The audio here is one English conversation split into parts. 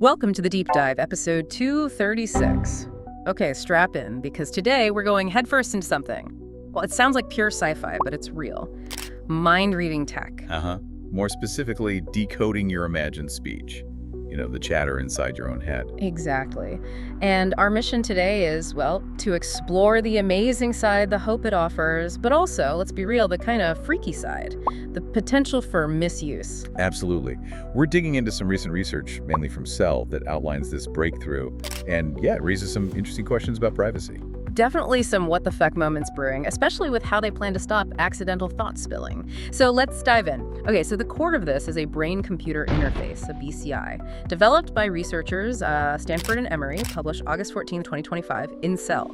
Welcome to the Deep Dive, episode 236. Okay, strap in, because today we're going headfirst into something. Well, it sounds like pure sci-fi, but it's real. Mind-reading tech. More specifically, decoding your imagined speech. You know, the chatter inside your own head. Exactly. And our mission today is, well, to explore the amazing side, the hope it offers, but also, let's be real, the kind of freaky side, the potential for misuse. Absolutely. We're digging into some recent research, mainly from Cell, that outlines this breakthrough. And yeah, it raises some interesting questions about privacy. Definitely some what the fuck moments brewing, especially with how they plan to stop accidental thought spilling. So let's dive in. Okay, so the core of this is a brain-computer interface, a BCI, developed by researchers Stanford and Emory, published August 14, 2025, in Cell.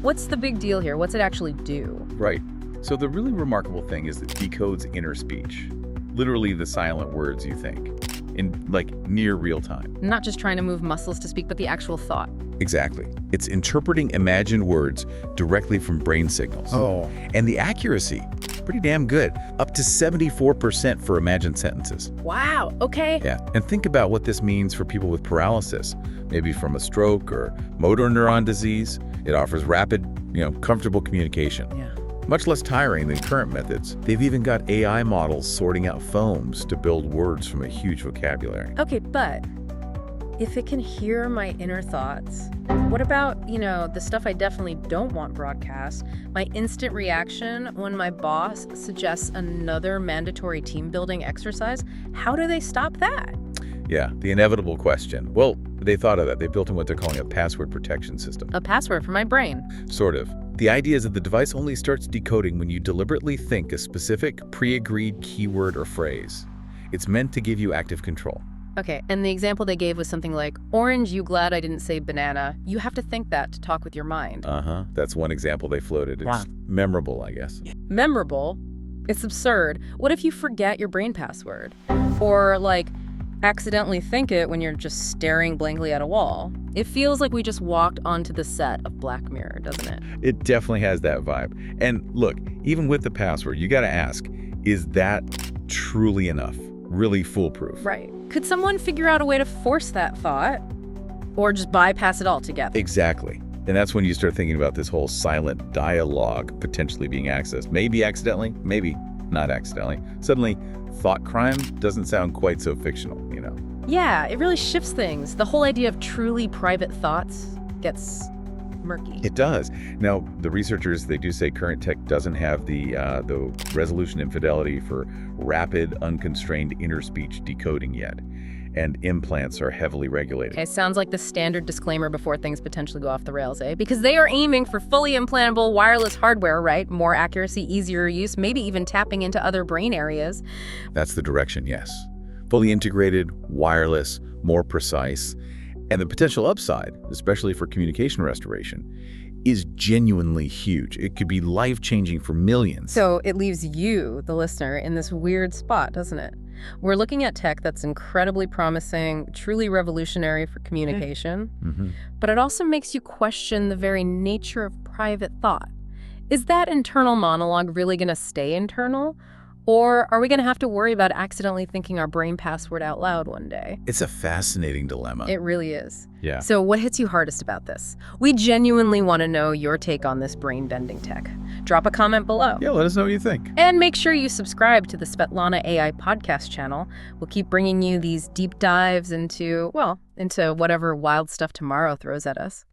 What's the big deal here? What's it actually do? Right. So the really remarkable thing is that it decodes inner speech, literally the silent words you think, in near real time. Not just trying to move muscles to speak, but the actual thought. Exactly. It's interpreting imagined words directly from brain signals. And the accuracy, pretty damn good, up to 74% for imagined sentences. Wow, okay. Yeah, and think about what this means for people with paralysis, maybe from a stroke or motor neuron disease. It offers rapid, comfortable communication. Yeah. Much less tiring than current methods. They've even got AI models sorting out phonemes to build words from a huge vocabulary. Okay, but if it can hear my inner thoughts, what about, the stuff I definitely don't want broadcast? My instant reaction when my boss suggests another mandatory team building exercise? How do they stop that? Yeah, the inevitable question. Well, they thought of that. They built in what they're calling a password protection system. A password for my brain. Sort of. The idea is that the device only starts decoding when you deliberately think a specific pre-agreed keyword or phrase. It's meant to give you active control. Okay, and the example they gave was something like, orange, you glad I didn't say banana. You have to think that to talk with your mind. That's one example they floated. It's memorable, I guess. Memorable? It's absurd. What if you forget your brain password? Or, accidentally think it when you're just staring blankly at a wall? It feels like we just walked onto the set of Black Mirror, doesn't it? It definitely has that vibe. And look, even with the password, you gotta ask, is that truly enough? Really foolproof? Right. Could someone figure out a way to force that thought? Or just bypass it altogether? Exactly. And that's when you start thinking about this whole silent dialogue potentially being accessed. Maybe accidentally, maybe not accidentally. Suddenly, thought crime doesn't sound quite so fictional, Yeah, it really shifts things. The whole idea of truly private thoughts gets murky. It does. Now, the researchers, they do say current tech doesn't have the resolution and fidelity for rapid, unconstrained inner speech decoding yet. And implants are heavily regulated. Okay, sounds like the standard disclaimer before things potentially go off the rails, eh? Because they are aiming for fully implantable wireless hardware, right? More accuracy, easier use, maybe even tapping into other brain areas. That's the direction, yes. Fully integrated, wireless, more precise. And the potential upside, especially for communication restoration, is genuinely huge. It could be life-changing for millions. So it leaves you, the listener, in this weird spot, doesn't it? We're looking at tech that's incredibly promising, truly revolutionary for communication, but it also makes you question the very nature of private thought. Is that internal monologue really going to stay internal? Or are we going to have to worry about accidentally thinking our brain password out loud one day? It's a fascinating dilemma. It really is. Yeah. So what hits you hardest about this? We genuinely want to know your take on this brain-bending tech. Drop a comment below. Yeah, let us know what you think. And make sure you subscribe to the Swetlana AI podcast channel. We'll keep bringing you these deep dives into whatever wild stuff tomorrow throws at us.